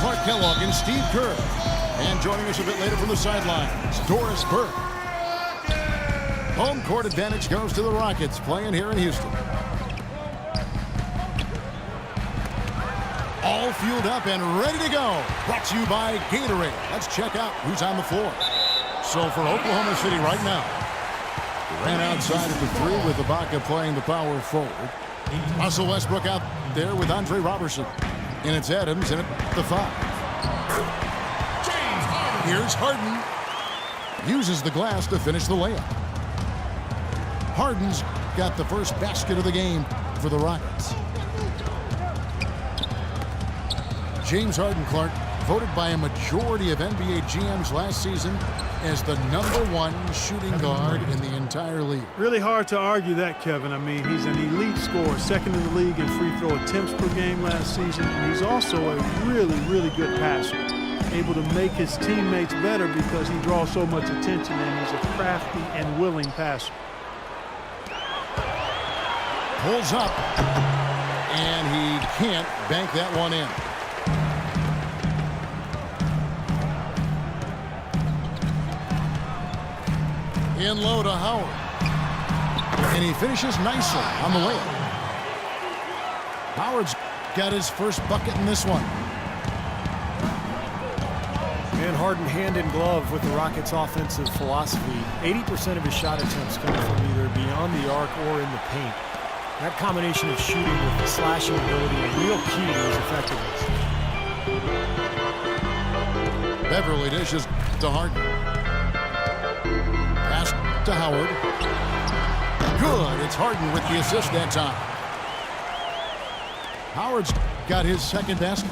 Clark Kellogg and Steve Kerr. And joining us a bit later from the sidelines, Doris Burke. Home court advantage goes to the Rockets playing here in Houston. All fueled up and ready to go. Brought to you by Gatorade. Let's check out who's on the floor. So for Oklahoma City right now, ran outside at the 3 with Ibaka playing the power forward. Russell Westbrook out there with Andre Robertson. And it's Adams in at the 5. Here's Harden. Uses the glass to finish the layup. Harden's got the first basket of the game for the Rockets. James Harden, Clark, voted by a majority of NBA GMs last season as the #1 shooting guard in the entire league. Really hard to argue that, Kevin. I mean, he's an elite scorer, second in the league in free throw attempts per game last season. And he's also a really, really good passer, able to make his teammates better because he draws so much attention, and he's a crafty and willing passer. Pulls up, and he can't bank that one in. In low to Howard. And he finishes nicely on the layup. Howard's got his first bucket in this one. And Harden hand in glove with the Rockets' offensive philosophy. 80% of his shot attempts come from either beyond the arc or in the paint. That combination of shooting with the slashing ability is a real key to his effectiveness. Beverly dishes to Harden. Pass to Howard. Good. It's Harden with the assist that time. Howard's got his second basket.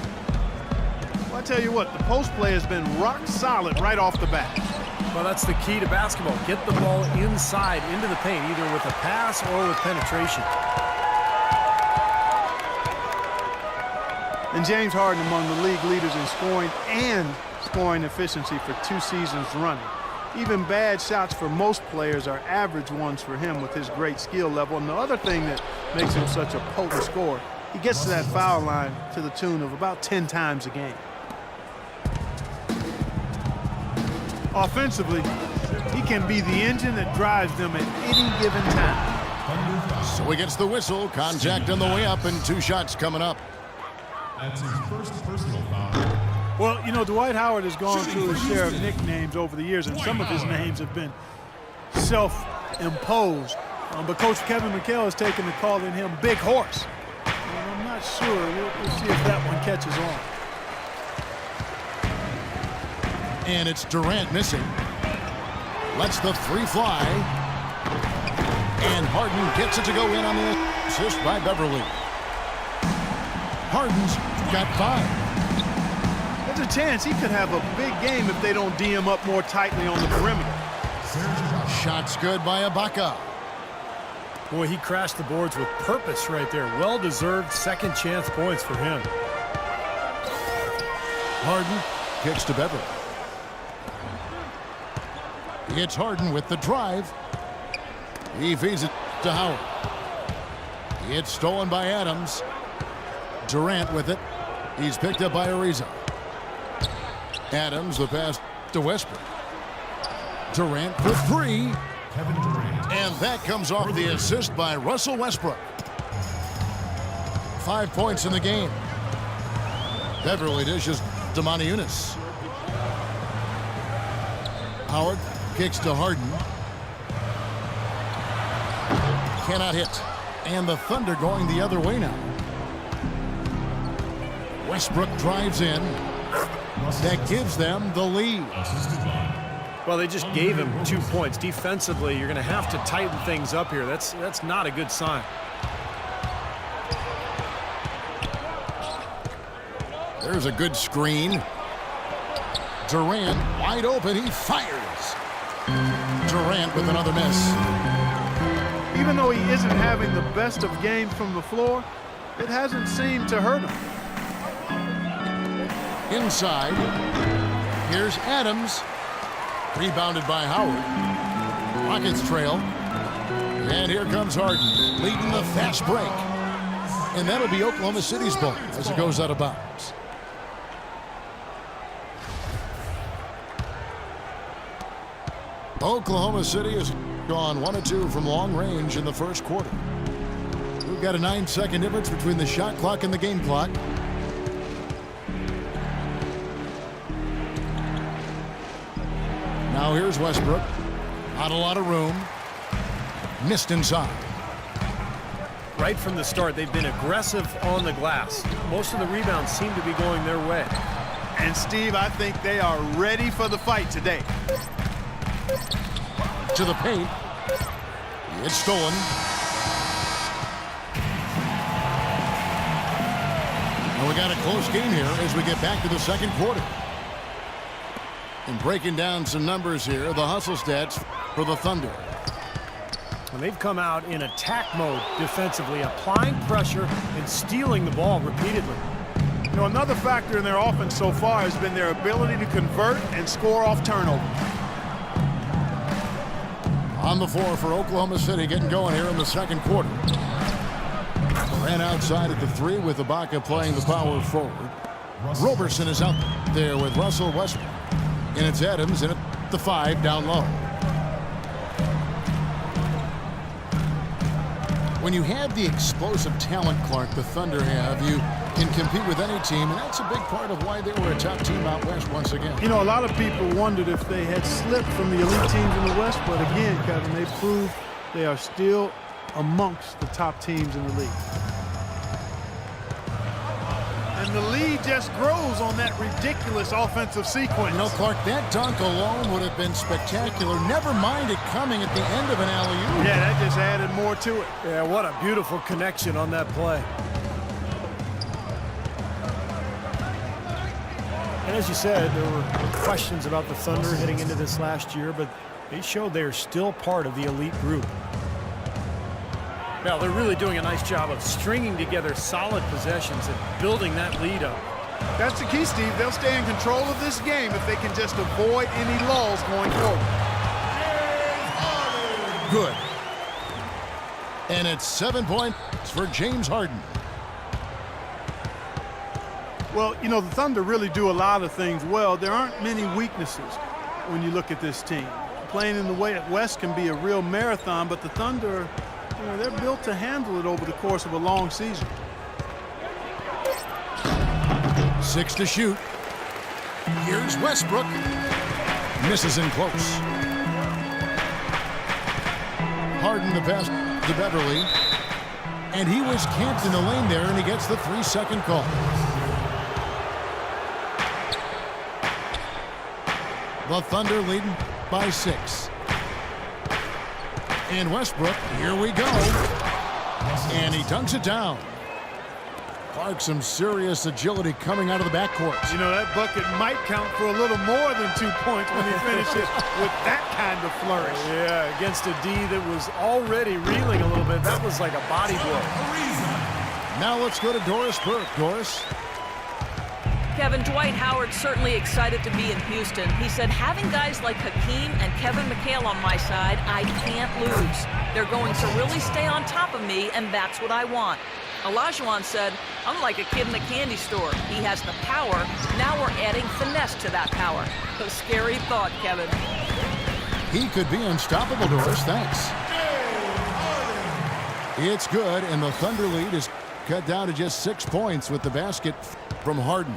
Well, I tell you what, the post play has been rock solid right off the bat. Well, that's the key to basketball. Get the ball inside into the paint, either with a pass or with penetration. And James Harden among the league leaders in scoring and scoring efficiency for 2 seasons running. Even bad shots for most players are average ones for him with his great skill level. And the other thing that makes him such a potent scorer, he gets to that foul line to the tune of about 10 times a game. Offensively, he can be the engine that drives them at any given time. So he gets the whistle. Contact on the way up and 2 shots coming up. That's his first personal foul. Well, you know, Dwight Howard has gone through his share of nicknames over the years, and some of his names have been self-imposed. But Coach Kevin McHale has taken to calling him Big Horse. And I'm not sure. We'll see if that one catches on. And it's Durant missing. Lets the 3 fly. And Harden gets it to go in on the assist by Beverly. Harden's got 5. There's a chance he could have a big game if they don't D him up more tightly on the perimeter. Shots good by Ibaka. Boy, he crashed the boards with purpose right there. Well-deserved second chance points for him. Harden kicks to Beverly. It's Harden with the drive. He feeds it to Howard. It's stolen by Adams. Durant with it. He's picked up by Ariza. Adams, the pass to Westbrook. Durant for 3. Kevin Durant. And that comes off the assist by Russell Westbrook. 5 points in the game. Beverly dishes to Moniunas. Howard kicks to Harden. Cannot hit. And the Thunder going the other way now. Westbrook drives in. That gives them the lead. Well, they just gave him 2 points. Defensively, you're going to have to tighten things up here. That's not a good sign. There's a good screen. Durant wide open. He fires. Durant with another miss. Even though he isn't having the best of games from the floor, it hasn't seemed to hurt him. Inside. Here's Adams. Rebounded by Howard. Rockets trail. And here comes Harden, leading the fast break. And that'll be Oklahoma City's ball as it goes out of bounds. Oklahoma City has gone 1 of 2 from long range in the first quarter. We've got a 9-second difference between the shot clock and the game clock. Now here's Westbrook. Not a lot of room. Missed inside. Right from the start, they've been aggressive on the glass. Most of the rebounds seem to be going their way. And Steve, I think they are ready for the fight today. To the paint. It's stolen. And we got a close game here as we get back to the second quarter. And breaking down some numbers here, the hustle stats for the Thunder. And they've come out in attack mode defensively, applying pressure and stealing the ball repeatedly. You know, another factor in their offense so far has been their ability to convert and score off turnover. On the floor for Oklahoma City, getting going here in the second quarter. Ran outside at the 3 with Ibaka playing the power forward. Roberson is out there with Russell Westbrook. And it's Adams in at the 5 down low. When you have the explosive talent, Clark, the Thunder have, you can compete with any team, and that's a big part of why they were a top team out west once again. You know, a lot of people wondered if they had slipped from the elite teams in the West, but again, Kevin, they proved they are still amongst the top teams in the league. And the lead just grows on that ridiculous offensive sequence. You know, Clark, that dunk alone would have been spectacular. Never mind it coming at the end of an alley-oop. Yeah, that just added more to it. Yeah, what a beautiful connection on that play. And as you said, there were questions about the Thunder heading into this last year, but they showed they are still part of the elite group. Well, they're really doing a nice job of stringing together solid possessions and building that lead up. That's the key, Steve. They'll stay in control of this game if they can just avoid any lulls going forward. Good. And it's 7 points for James Harden. Well, you know, the Thunder really do a lot of things well. There aren't many weaknesses when you look at this team. Playing in the way at West can be a real marathon, but the Thunder, you know, they're built to handle it over the course of a long season. 6 to shoot. Here's Westbrook. Misses in close. Harden the pass to Beverly. And he was camped in the lane there, and he gets the 3-second call. The Thunder leading by 6. And Westbrook, here we go. And he dunks it down. Clark, some serious agility coming out of the backcourt. You know, that bucket might count for a little more than 2 points when he finishes with that kind of flourish. Yeah, against a D that was already reeling a little bit. That was like a body blow. Now let's go to Doris Burke. Doris. Kevin, Dwight Howard's certainly excited to be in Houston. He said, having guys like Hakeem and Kevin McHale on my side, I can't lose. They're going to really stay on top of me, and that's what I want. Olajuwon said, I'm like a kid in a candy store. He has the power. Now we're adding finesse to that power. A scary thought, Kevin. He could be unstoppable, Doris. Thanks. It's good, and the Thunder lead is cut down to just 6 points with the basket from Harden.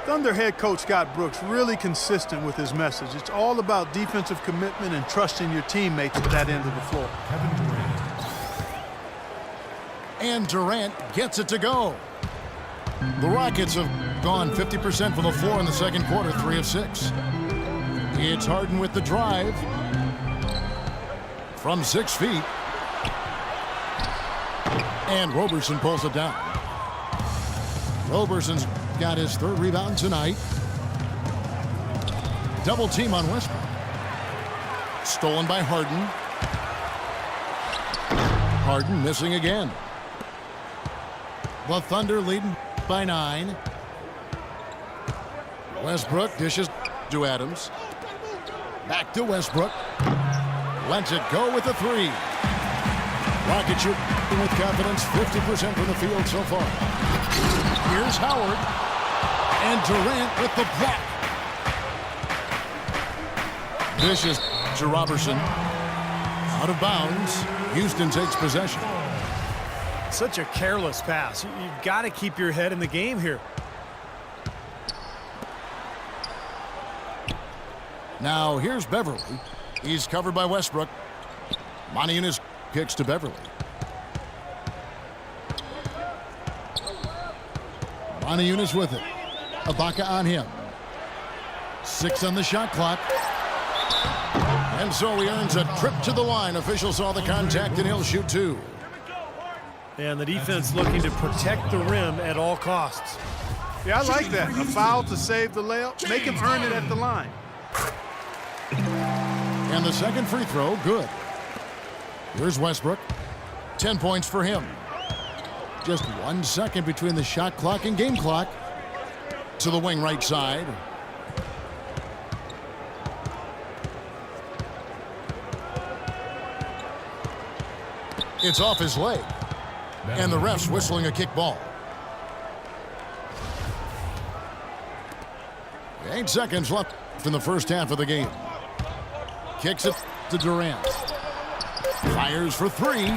Thunder head coach Scott Brooks really consistent with his message. It's all about defensive commitment and trusting your teammates at that end of the floor. Kevin Durant. And Durant gets it to go. The Rockets have gone 50% from the floor in the second quarter, 3 of 6. It's Harden with the drive. From 6 feet. And Roberson pulls it down. Roberson's got his 3rd rebound tonight. Double team on Westbrook. Stolen by Harden. Harden missing again. The Thunder leading by 9. Westbrook dishes to Adams. Back to Westbrook. Lets it go with the 3. Rockets shooting with confidence, 50% from the field so far. Here's Howard. And Durant with the block. Vicious to Robertson. Out of bounds. Houston takes possession. Such a careless pass. You've got to keep your head in the game here. Now here's Beverly. He's covered by Westbrook. Moniunas kicks to Beverly. Moniunas with it. Ibaka on him. 6 on the shot clock. And so he earns a trip to the line. Officials saw the contact and he'll shoot 2. And the defense looking to protect the rim at all costs. Yeah, I like that. A foul to save the layup. Make him earn it at the line. And the second free throw, good. Here's Westbrook. 10 points for him. Just 1 second between the shot clock and game clock. To the wing right side. It's off his leg. And the ref's whistling a kick ball. 8 seconds left in the first half of the game. Kicks it to Durant. Fires for 3.